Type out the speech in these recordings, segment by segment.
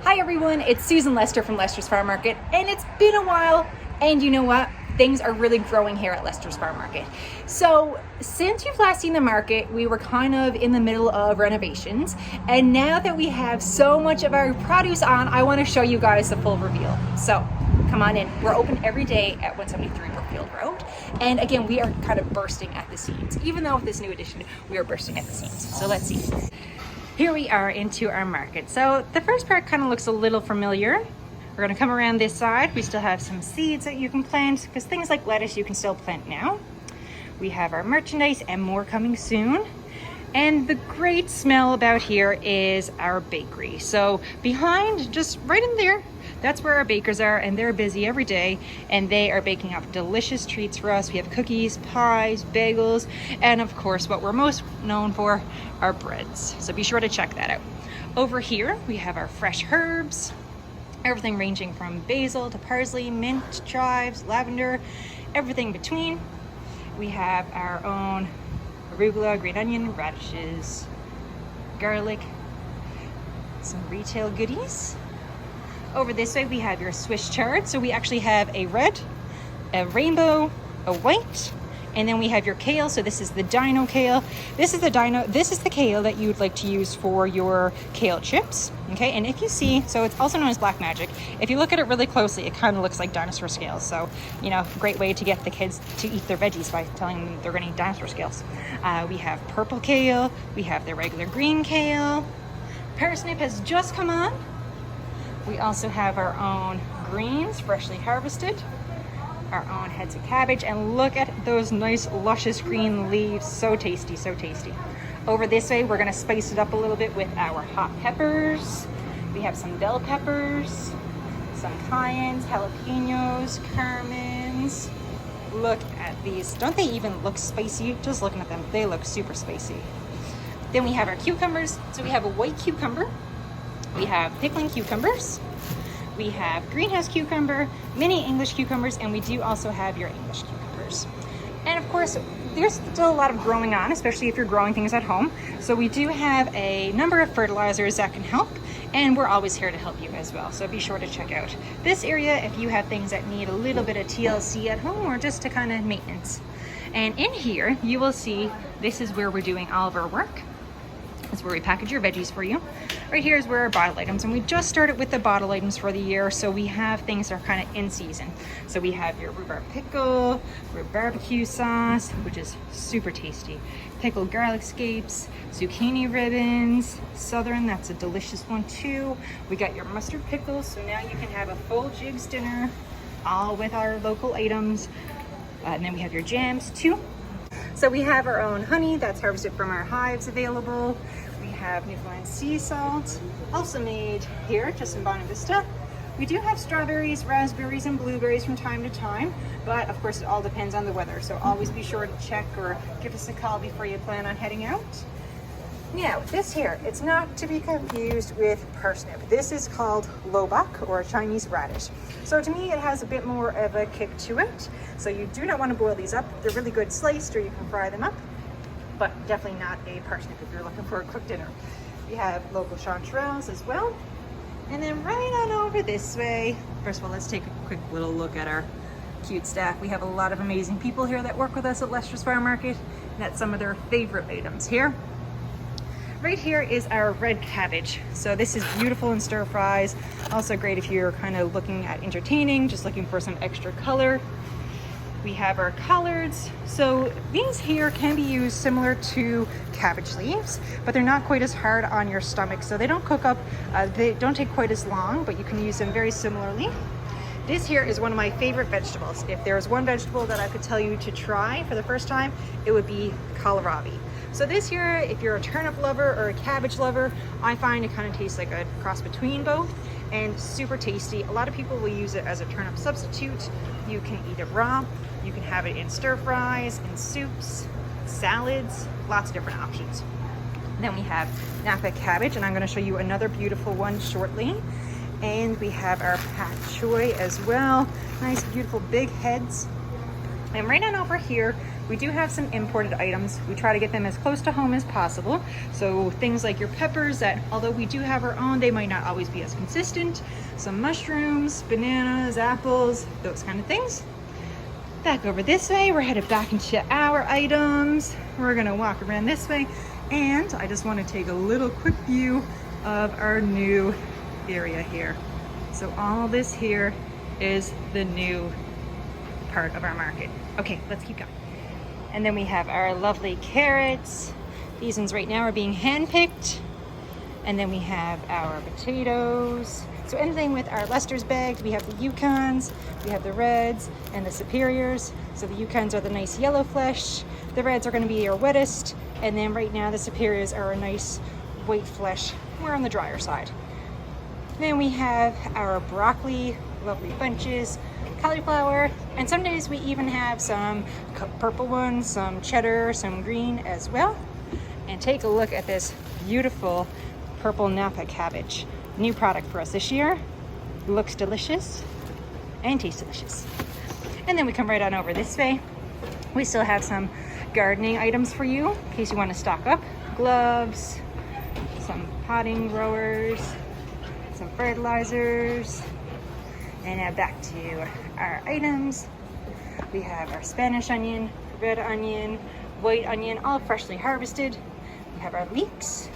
Hi everyone, it's Susan Lester from Lester's Farm Market, and it's been a while, and you know what? Things are really growing here at Lester's Farm Market. So since you've last seen the market, we were kind of in the middle of renovations, and now that we have so much of our produce on, I want to show you guys the full reveal. So come on in. We're open every day at 173 Brookfield Road, and again, we are kind of bursting at the seams. Even though with this new addition, we are bursting at the seams. So let's see. Here we are into our market. So the first part kind of looks a little familiar. We're gonna come around this side. We still have some seeds that you can plant, because things like lettuce you can still plant now. We have our merchandise and more coming soon. And the great smell about here is our bakery. So behind, just right in there, that's where our bakers are, and they're busy every day, and they are baking up delicious treats for us. We have cookies, pies, bagels, and of course, what we're most known for are breads. So be sure to check that out. Over here, we have our fresh herbs, everything ranging from basil to parsley, mint, chives, lavender, everything between. We have our own arugula, green onion, radishes, garlic, some retail goodies. Over this way, we have your Swiss chard. So we actually have a red, a rainbow, a white, and then we have your kale. So this is the dino kale. This is the kale that you'd like to use for your kale chips. Okay, and if you see, so it's also known as black magic. If you look at it really closely, it kind of looks like dinosaur scales. So, you know, great way to get the kids to eat their veggies by telling them they're gonna eat dinosaur scales. We have purple kale. We have the regular green kale. Parsnip has just come on. We also have our own greens, freshly harvested, our own heads of cabbage, and look at those nice luscious green leaves. So tasty, so tasty. Over this way, we're gonna spice it up a little bit with our hot peppers. We have some bell peppers, some cayennes, jalapenos, carmines. Look at these. Don't they even look spicy? Just looking at them, they look super spicy. Then we have our cucumbers. So we have a white cucumber. We have pickling cucumbers, we have greenhouse cucumber, mini English cucumbers, and we do also have your English cucumbers. And of course, there's still a lot of growing on, especially if you're growing things at home. So we do have a number of fertilizers that can help, and we're always here to help you as well. So be sure to check out this area if you have things that need a little bit of TLC at home or just to kind of maintenance. And in here, you will see this is where we're doing all of our work. That's where we package your veggies for you. Right here is where our bottle items, and we just started with the bottle items for the year, so we have things that are kind of in season. So we have your rhubarb pickle, rhubarb barbecue sauce, which is super tasty, pickled garlic scapes, zucchini ribbons, southern, that's a delicious one too. We got your mustard pickles, so now you can have a full jigs dinner, all with our local items. And then we have your jams too. So we have our own honey that's harvested from our hives available. We have Newfoundland sea salt, also made here just in Bonnie Vista. We do have strawberries, raspberries, and blueberries from time to time, but of course it all depends on the weather. So always be sure to check or give us a call before you plan on heading out. Now, this here, it's not to be confused with parsnip. This is called Lobac, or Chinese radish. So to me, it has a bit more of a kick to it. So you do not want to boil these up. They're really good sliced, or you can fry them up, but definitely not a parsnip if you're looking for a quick dinner. We have local chanterelles as well. And then right on over this way, first of all, let's take a quick little look at our cute staff. We have a lot of amazing people here that work with us at Lester's Farm Market, and that's some of their favorite items here. Right here is our red cabbage. So this is beautiful in stir fries. Also great if you're kind of looking at entertaining, just looking for some extra color. We have our collards. So these here can be used similar to cabbage leaves, but they're not quite as hard on your stomach. So they don't cook up, they don't take quite as long, but you can use them very similarly. This here is one of my favorite vegetables. If there's one vegetable that I could tell you to try for the first time, it would be kohlrabi. So this here, if you're a turnip lover or a cabbage lover, I find it kind of tastes like a cross between both, and super tasty. A lot of people will use it as a turnip substitute. You can eat it raw. You can have it in stir fries, in soups, salads, lots of different options. Then we have Napa cabbage, and I'm going to show you another beautiful one shortly. And we have our pak choi as well. Nice, beautiful big heads. And right on over here, We do have some imported items. We try to get them as close to home as possible. So things like your peppers that, although we do have our own, they might not always be as consistent. Some mushrooms, bananas, apples, those kind of things. Back over this way, we're headed back into our items. We're gonna walk around this way, and I just want to take a little quick view of our new area here. So all this here is the new part of our market. Okay, let's keep going. And then we have our lovely carrots. These ones right now are being hand-picked. And then we have our potatoes. So anything with our Lester's bags, we have the Yukons, we have the reds and the superiors. So the Yukons are the nice yellow flesh. The reds are gonna be our wettest. And then right now the superiors are a nice white flesh. We're on the drier side. Then we have our broccoli, lovely bunches, cauliflower, and some days we even have some purple ones, some cheddar, some green as well. And take a look at this beautiful purple Napa cabbage. New product for us this year. Looks delicious and tastes delicious. And then we come right on over this way. We still have some gardening items for you in case you want to stock up. Gloves, some potting growers, some fertilizers. And now back to our items. We have our Spanish onion, red onion, white onion, all freshly harvested. We have our leeks,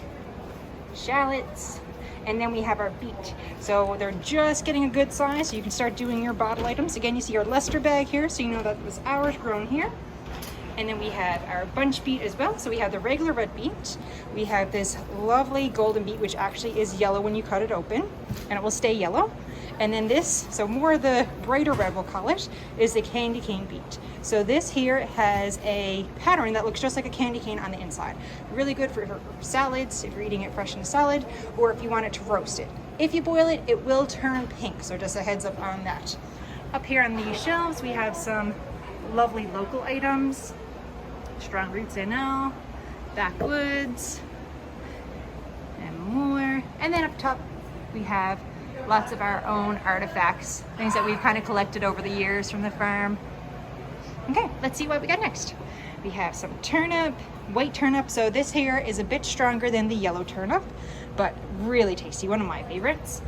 shallots, and then we have our beet. So they're just getting a good size, so you can start doing your bottle items. Again, you see our Lester bag here, so you know that was ours grown here. And then we have our bunch beet as well. So we have the regular red beet. We have this lovely golden beet, which actually is yellow when you cut it open, and it will stay yellow. And then this, so more the brighter red we'll call it, is the candy cane beet. So this here has a pattern that looks just like a candy cane on the inside. Really good for salads, if you're eating it fresh in a salad, or if you want it to roast it. If you boil it, it will turn pink, so just a heads up on that. Up here on these shelves, we have some lovely local items. Strong roots NL, backwoods, and more. And then up top, we have lots of our own artifacts, things that we've kind of collected over the years from the farm. Okay, let's see what we got next. We have some turnip, white turnip. So this here is a bit stronger than the yellow turnip, but really tasty, one of my favorites.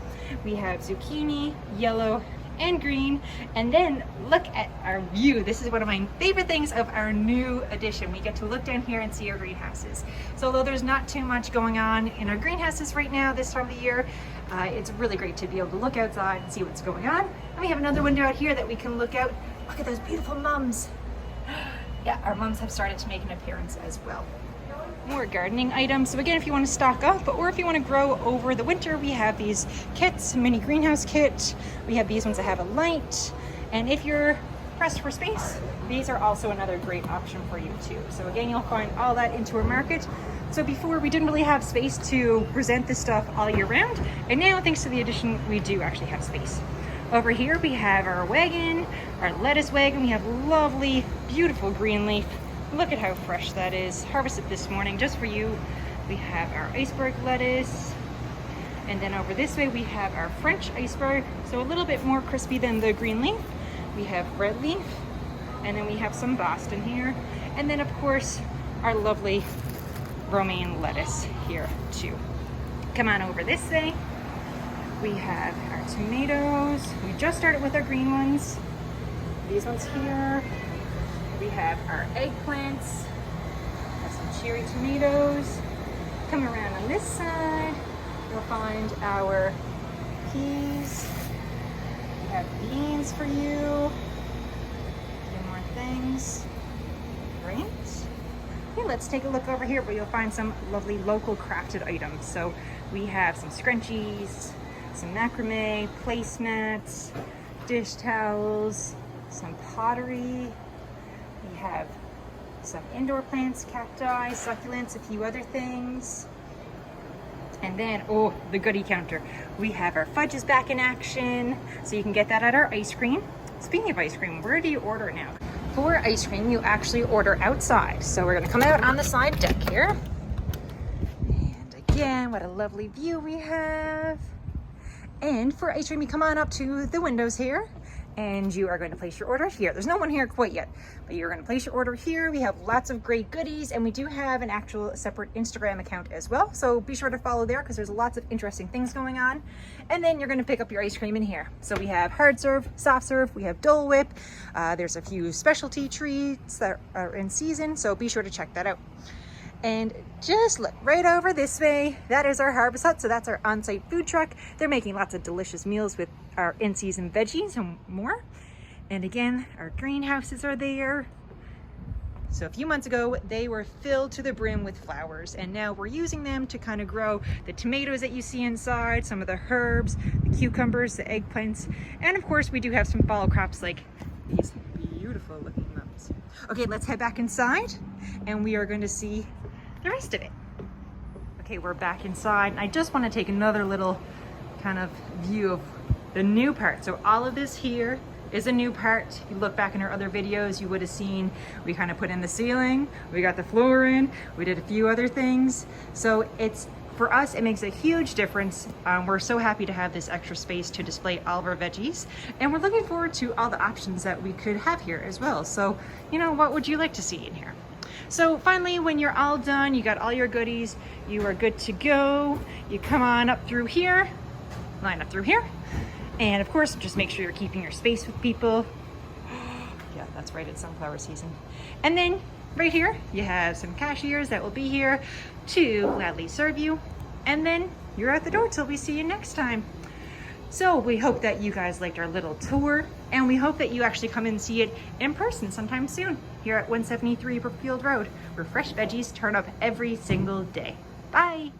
We have zucchini, yellow, and green. And then look at our view. This is one of my favorite things of our new addition. We get to look down here and see our greenhouses. So although there's not too much going on in our greenhouses right now this time of the year, it's really great to be able to look outside and see what's going on. And we have another window out here that we can look out. Look at those beautiful mums. Yeah, our mums have started to make an appearance as well. More gardening items. So again, if you want to stock up or if you want to grow over the winter, we have these kits, mini greenhouse kit. We have these ones that have a light. And if you're pressed for space, these are also another great option for you too. So again, you'll find all that into our market. So before we didn't really have space to present this stuff all year round. And now thanks to the addition, we do actually have space. Over here, we have our wagon, our lettuce wagon. We have lovely, beautiful green leaf. Look at how fresh that is. Harvested this morning just for you. We have our iceberg lettuce. And then over this way we have our French iceberg. So a little bit more crispy than the green leaf. We have red leaf. And then we have some Boston here. And then of course our lovely romaine lettuce here too. Come on over this way. We have our tomatoes. We just started with our green ones. These ones here. We have our eggplants, have some cherry tomatoes. Come around on this side, you'll find our peas. We have beans for you. A few more things. Great. Okay, let's take a look over here where you'll find some lovely local crafted items. So we have some scrunchies, some macrame, placemats, dish towels, some pottery. We have some indoor plants, cacti, succulents, a few other things. And then, oh, the goodie counter. We have our fudges back in action, so you can get that at our ice cream. Speaking of ice cream, where do you order now? For ice cream, you actually order outside. So we're gonna come out on the side deck here. And again, what a lovely view we have. And for ice cream, you come on up to the windows here. and you are going to place your order here. There's no one here quite yet, but you're going to place your order here. We have lots of great goodies, and we do have an actual separate Instagram account as well. So be sure to follow there because there's lots of interesting things going on. And then you're going to pick up your ice cream in here. So we have hard serve, soft serve, we have Dole Whip. There's a few specialty treats that are in season, so be sure to check that out. And just look right over this way. That is our Harvest Hut. So that's our on-site food truck. They're making lots of delicious meals with our in-season veggies and more. And again, our greenhouses are there. So a few months ago, they were filled to the brim with flowers, and now we're using them to kind of grow the tomatoes that you see inside, some of the herbs, the cucumbers, the eggplants, and of course we do have some fall crops like these beautiful looking mums. Okay, let's head back inside and we are going to see the rest of it. Okay, we're back inside, and I just want to take another little kind of view of the new part. So all of this here is a new part. If you look back in our other videos, you would have seen we kind of put in the ceiling, we got the floor in, we did a few other things. So it's, for us, it makes a huge difference. We're so happy to have this extra space to display all of our veggies, and we're looking forward to all the options that we could have here as well. So, you know, what would you like to see in here? So finally, when you're all done, you got all your goodies, you are good to go. You come on up through here, line up through here. And of course, just make sure you're keeping your space with people. Yeah, that's right, it's sunflower season. And then right here, you have some cashiers that will be here to gladly serve you. And then you're at the door till we see you next time. So we hope that you guys liked our little tour, and we hope that you actually come and see it in person sometime soon here at 173 Brookfield Road, where fresh veggies turn up every single day. Bye.